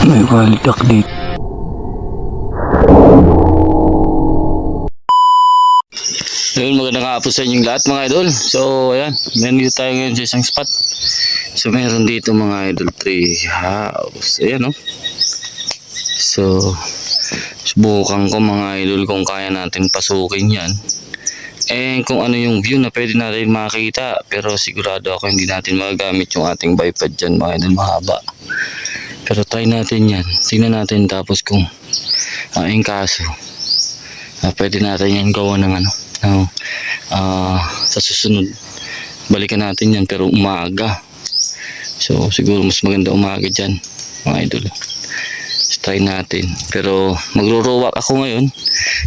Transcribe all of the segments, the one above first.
May wallet update. Ayun, magandang hapon sa inyong lahat mga idol. So ayan, nandito tayo ngayon sa isang spot. So meron dito mga idol, tree house. Ayan, no? So subukan ko mga idol kung kaya natin pasukin yan. Eh kung ano yung view na pwede natin makita. Pero sigurado ako hindi natin magagamit yung ating bipod dyan mga idol, mahaba. Pero try natin yan. Tingnan natin tapos kung yung kaso pwede natin yan gawa ng ano, sa susunod balikan natin yan pero umaga. So siguro mas maganda umaga dyan mga idol. So, try natin pero magro-row ako ngayon.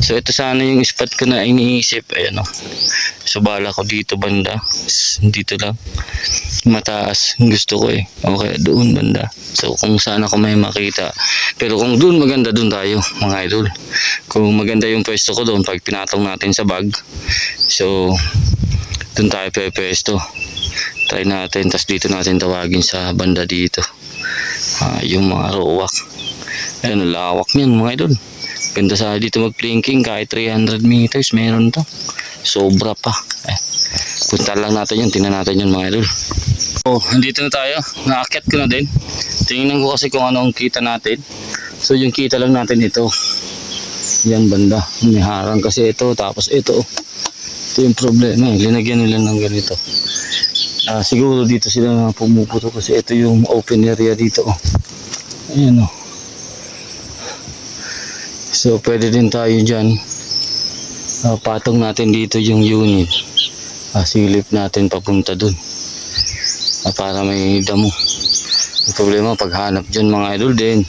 So ito sana yung spot ko na iniisip. Ayan, o. So bala ko dito banda, dito lang mataas gusto ko okay, doon banda. So kung saan ako may makita, pero kung doon maganda, doon tayo mga idol. Kung maganda yung pwesto ko doon pag pinatong natin sa bag, so doon tayo pwesto. Try natin, tas dito natin tawagin sa banda dito yung mga rowak. Ayun, lawak niyan mga idol. Ganda sa dito mag-plinking, kahit 300 meters meron to, sobra pa. Punta lang natin yun, tingnan natin yun mga idol. Oh, nandito na tayo, naakyat ko na din. Tingnan ko kasi kung ano ang kita natin. So yung kita lang natin ito, yan banda, may harang kasi ito, tapos ito yung problema, linagyan nila ng ganito. Siguro dito sila pumuputo kasi ito yung open area dito. Ayan, oh. So pwede din tayo dyan, patong natin dito yung unit, silip natin papunta dun, para may damo. Yung problema paghanap dyan mga idol din,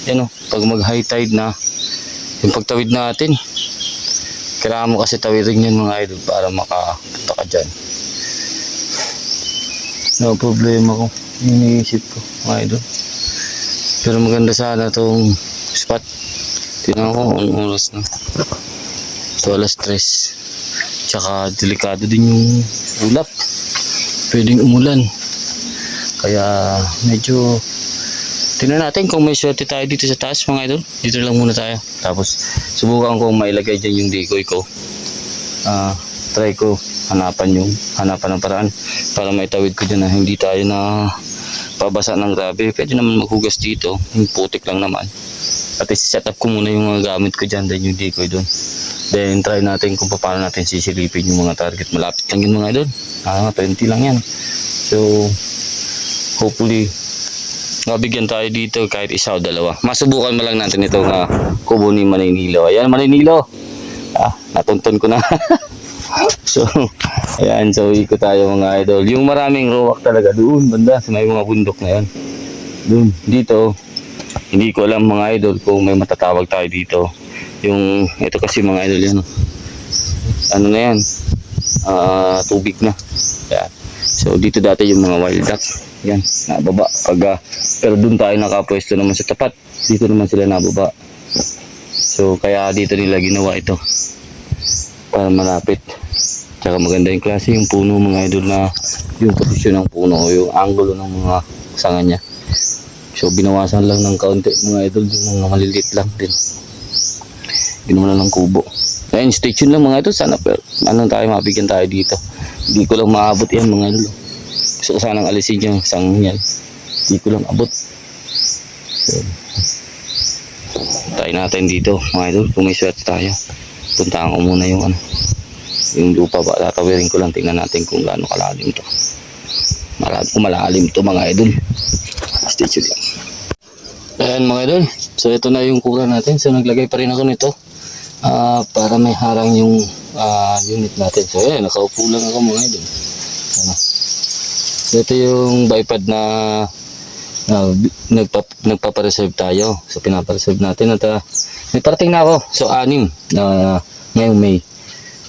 yan, pag mag high tide na, yung pagtawid natin, kailangan mo kasi tawidin yan mga idol para makapunta ka dyan. No problema ko, iniisip ko mga idol. Pero maganda sana tong spot. Tingnan ko ang oras na, so alas 3. Tsaka delikado din yung ulap, pwedeng umulan. Kaya medyo tingnan natin kung may swerte tayo dito sa taas mga idol. Dito lang muna tayo, tapos subukan ko mailagay dyan yung decoy ko. Try ko hanapan ng paraan para may tawid ko dyan na hindi tayo na pabasa ng grabe. Pwede naman maghugas dito, yung putik lang naman. At set up ko muna yung mga gamit ko dyan, then yung decoy doon. Then try natin kung paano natin sisilipin yung mga target. Malapit lang yun mga idol, 20 lang yan. So hopefully mabigyan tayo dito kahit isa o dalawa. Masubukan mo lang natin itong kubo ni Maninilo. Ayan Maninilo, natunton ko na. So ayan, so ikot tayo mga idol. Yung maraming rowak talaga doon banda sa may mga bundok na yan. Doon, dito hindi ko alam mga idol kung may matatawag tayo dito. Yung ito kasi mga idol yan, ano na yan, tubig na. Ayan. So dito dati yung mga wild duck, yan, nababa pag pero dun tayo nakapwesto naman sa tapat, dito naman sila nababa. So kaya dito nila ginawa ito para malapit. Tsaka maganda yung klase yung puno mga idol, na yung posisyon ng puno o yung angulo ng mga sanga niya. So binawasan lang ng kaunti mga idol, yung mga maliliit lang din, ginawa lang ng kubo. Ayun, stay tuned lang mga idol. Sana tayo mabigyan tayo dito. Hindi ko lang maabot yan mga idol. Gusto ko sanang alisin yung isang yan, hindi ko lang abot. So, tayo natin dito mga idol, kung may swerte tayo. Puntaan ko muna yung yung lupa ba, tatawirin ko lang, tingnan natin kung gaano kalalim to. Kung malalim to mga idol. Stay tuned lang. Ayan mga idol, so ito na yung kura natin. So naglagay pa rin ako nito para may harang yung unit natin. So ayan, nakaupo lang ako mga idol. So ito yung bipod na nagpapareserve tayo. So pinapareserve natin at may parating na ako. So 6 ngayong May.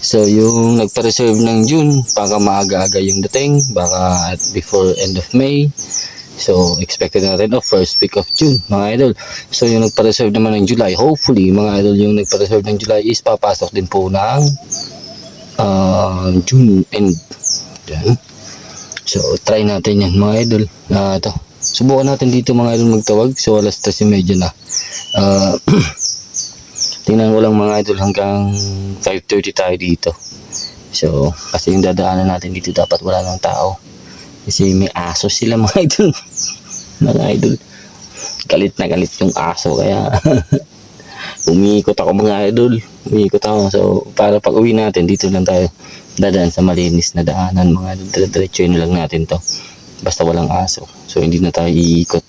So yung nagpa-reserve ng June, baka maaga-aga yung dating, baka before end of May. So expected natin first week of June mga idol. So yung nagpa-reserve naman ng July, hopefully mga idol, yung nagpa-reserve ng July is papasok din po ng June end. Yan. So try natin yan mga idol. Ito subukan natin dito mga idol magtawag. So alas 3:30 na. Ah, tingnan ko lang mga idol hanggang 5:30 tayo dito. So kasi yung dadaanan natin dito dapat wala nang tao. Kasi may aso sila mga idol. Mga idol. Galit na galit yung aso kaya umiikot ako mga idol. Umiikot ako. So para pag uwi natin dito lang tayo dadaan sa malinis na daanan mga idol. Diretso lang natin to. Basta walang aso. So hindi na tayo iikot.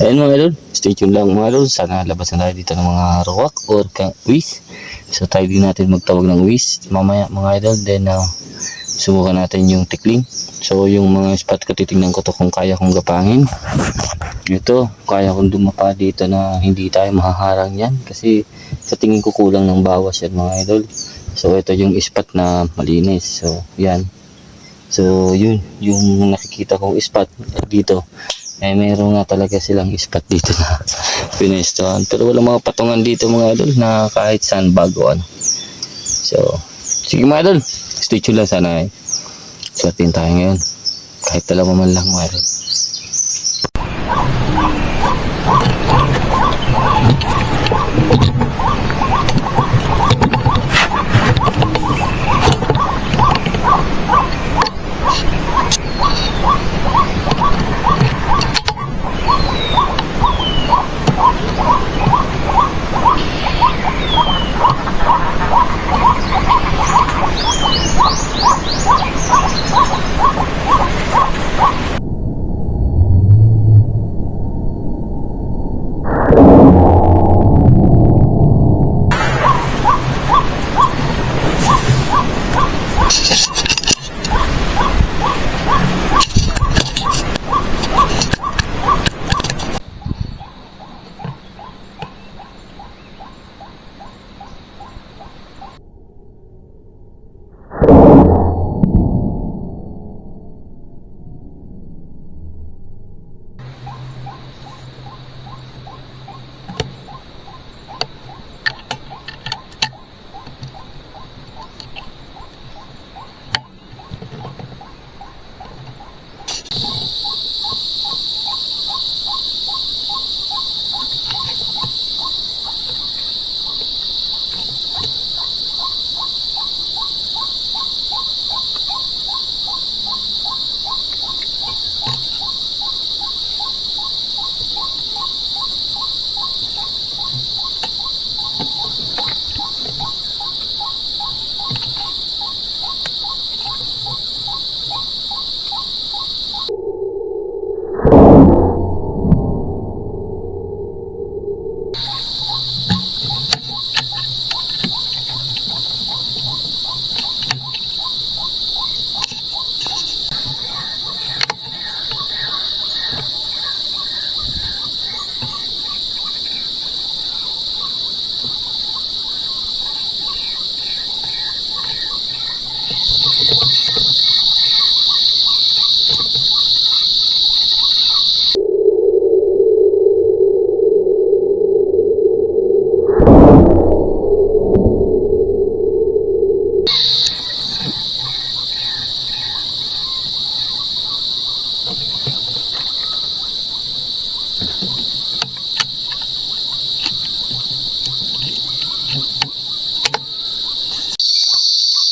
Ayun mga idol, stay tuned lang mga idol. Sana labas na tayo dito ng mga ruwak or wish. So tayo din natin magtawag ng wish mamaya mga idol. Then subukan natin yung tikling. So yung mga spot ko titingnan ko to kung kaya kong gapangin. Ito, kaya kong dumapa dito na hindi tayo mahaharang yan. Kasi sa tingin ko kulang ng bawas yan mga idol. So ito yung spot na malinis. So yan. So yun, yung nakikita kong spot dito. Eh meron nga talaga silang spot dito na pinestuhan. Pero walang mga patungan dito mga idol na kahit saan bago ano. So, sige mga idol. Stay tuned lang sana eh. Swertin tayo ngayon. Kahit dalawa man lang mga idol.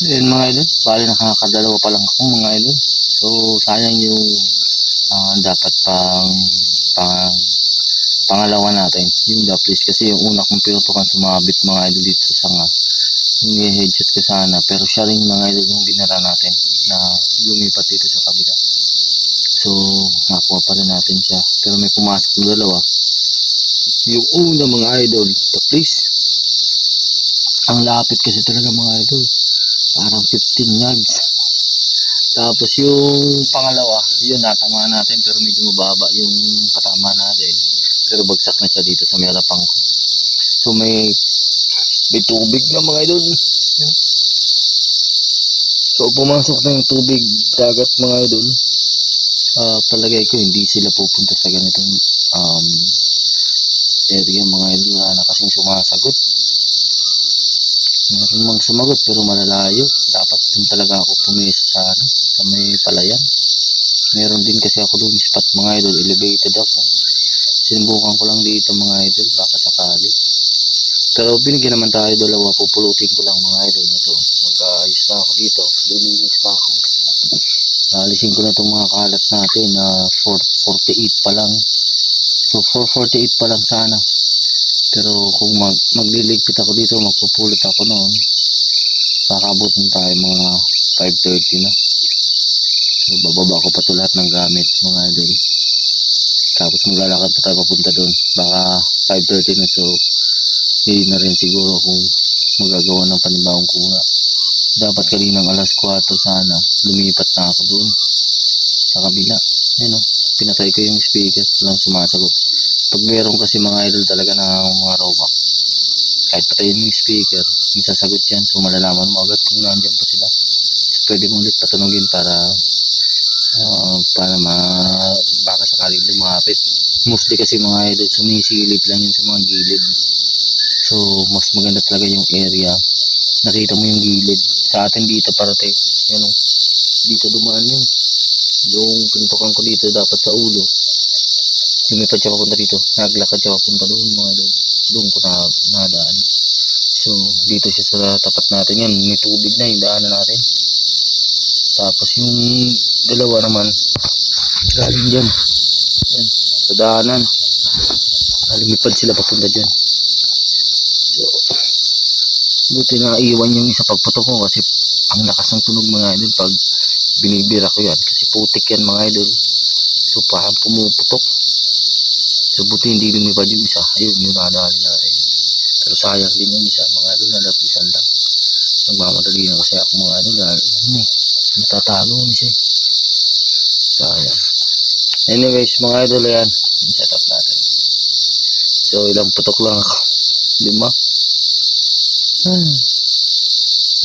Ayan mga idol, bali nakakadalawa pa lang ako mga idol. So sayang yung dapat pang pangalawa natin, yung daplis kasi yung una kong pinutukan sumabit mga idol dito sa sanga. Yung i-headshot ko sana pero siya rin mga idol yung binara natin na lumipat dito sa kabila. So nakuha pa rin natin siya pero may pumasok na dalawa. Yung una mga idol, daplis. Ang lapit kasi talaga mga idol. Parang 15 yards. Tapos yung pangalawa, yun natama natin pero medyo mababa yung patama natin. Pero bagsak na siya dito sa may alapang ko. So may tubig na mga idol. Yan. So pumasok na yung tubig dagat mga idol. Palagay ko hindi sila pupunta sa ganitong area mga idol. Wala na kasing sumasagot. Meron mang sumagot pero malalayo. Dapat dun talaga ako pumisa sa sa may palayan. Meron din kasi ako doon spot mga idol, elevated ako. Sinubukan ko lang dito mga idol, baka sakali. Pero binigyan naman tayo dalawa, pupulutin ko lang mga idol na to. Mag-aayos na ako dito, lilinis pa ako. Alisin ko na itong mga kalat natin na 448 pa lang. So 448 pa lang sana. Pero kung magliligpit ako dito, magpupulot ako noon, kakabutan tayo mga 5:30 na. So bababa ko pa ito lahat ng gamit mga idol. Tapos maglalakad pa tayo papunta doon. Baka 5:30 na, so hindi na rin siguro kung magagawa ng panibagong kuha. Dapat kaninang alas 4 sana, lumipat na ako doon sa kabila. Ayun o, pinatay ko yung speaker, walang sumasagot. Pag meron kasi mga idol talaga na mga robot, kahit patayin mo yung speaker, may sasagot yan. So malalaman mo agad kung nandiyan pa sila. So pwede mo ulit patunogin para baka sakaling lumapit. Mostly kasi mga idol, sumisilip lang yun sa mga gilid. So mas maganda talaga yung area. Nakita mo yung gilid. Sa atin dito parte, yan o, dito dumaan yun. Yung pintukan ko dito dapat sa ulo. Lumipad siya papunta dito. Naglakad siya papunta doon mga idol. Doon ko nadaan. So dito siya sa tapat natin yan. May tubig na yung daanan natin. Tapos yung dalawa naman galing dyan. Yan, sa daanan. Lumipad sila papunta dyan. So buti na iwan yung isa pagputok ko kasi ang lakas ng tunog mga idol pag binibira ko yan. Kasi putik yan mga idol. So parang pumuputok. So buti hindi lumipad yung isa. Ayun yung nadali natin. Pero sayang din yung isa mga idol, nalapisan lang. Nagmamadali na kasi ako mga idol. Natatago ni siya. Sayang. Anyways mga idol, yan yung setup natin. So ilang putok lang ako. 5.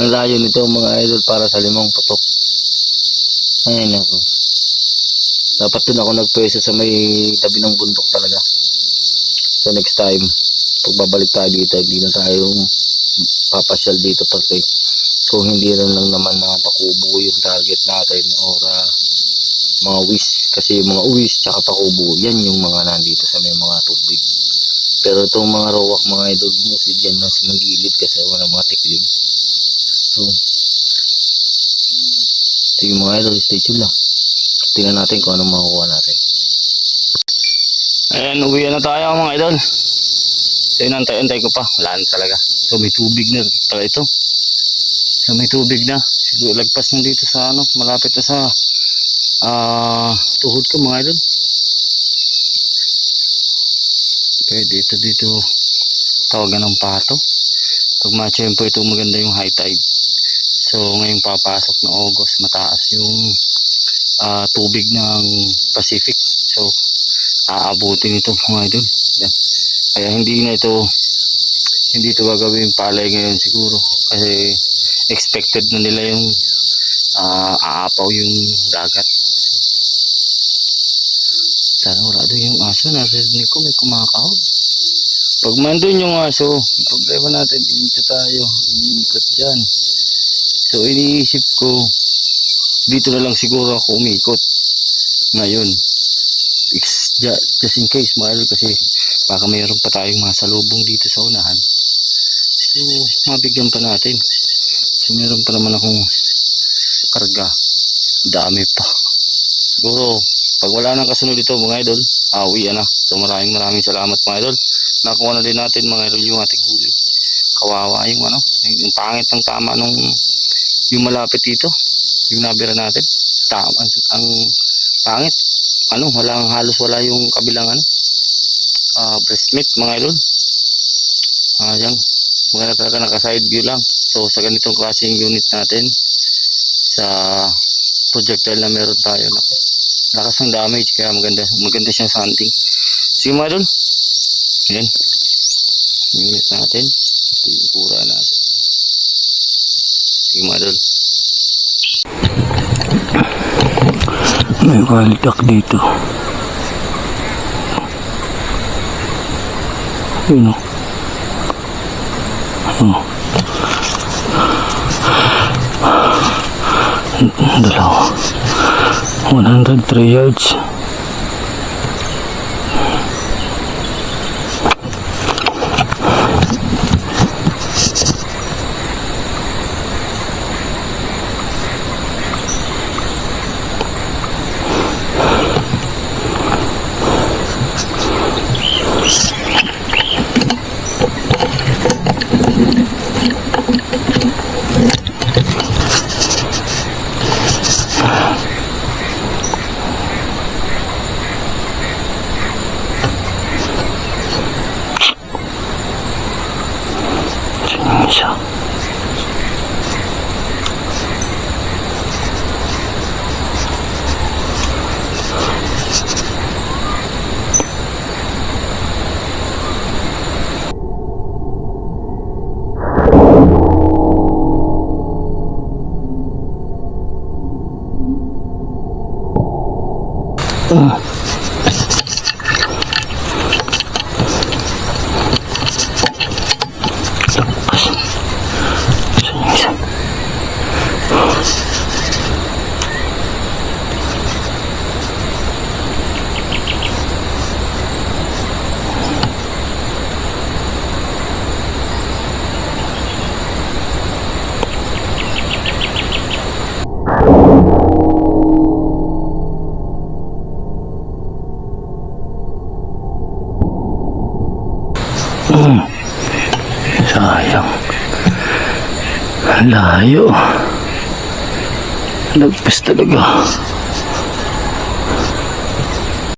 Ang layo nito mga idol para sa 5 putok. Ay nako. Dapat dun ako nagpwesto sa may tabi ng bundok talaga. So next time, pag babalik tayo dito, hindi na tayo papasyal dito pati. Kung hindi rin lang naman pakubo yung target natin or mga wish. Kasi yung mga wish tsaka pakubo, yan yung mga nandito sa may mga tubig. Pero itong mga rowak mga idol mo, dyan na sa magilid kasi wala mga tiklim. So, sige mga idol, stay tuned lang. Tingnan natin kung anong makukuha natin. Ayan, uwi na tayo mga idol. So, inantay-antay ko pa. Wala na talaga. So, may tubig na pala ito. So, may tubig na. Siguro lagpas na dito sa malapit na sa tuhod ko mga idol. Okay, dito tawagan ng pato. Pag matsyempo ito maganda yung high tide. So ngayong papasok na August, mataas yung tubig ng Pacific. So aabutin ito mga idol. Yan. Kaya hindi ito gagawin palay ngayon siguro. Kasi expected na nila yung aapaw yung dagat. Sana wala doon yung aso. Narinig ko may kumakahon. Pag mandun yung aso, problema natin, dito tayo, iikot dyan. So iniisip ko, dito na lang siguro ako umikot ngayon. Just in case, mahal, kasi baka mayroon pa tayong masalubong dito sa unahan. So mabigyan pa natin. So meron pa naman akong karga. Dami pa. Siguro, pag wala nang kasunod dito mga idol, uwian na. So maraming salamat mga idol. Nakuha na din natin mga idol yung ating huli. Kawawa yung yung pangit ng tama nung yung malapit dito, yung nabira natin. Ang pangit. Halos wala yung kabilang breast meat mga idol. Yan. Maganda talaga naka-side view lang. So sa ganitong klaseng unit natin, sa projectile na meron tayo, lakas ng damage, kaya maganda siyang sa hunting. Sige mga idol, yan unit natin, ito yung kura natin. Sige mga idol, may balitak dito. Yun dalawa. 103 yards. Siya. Sayang. Layo. Lagpas talaga.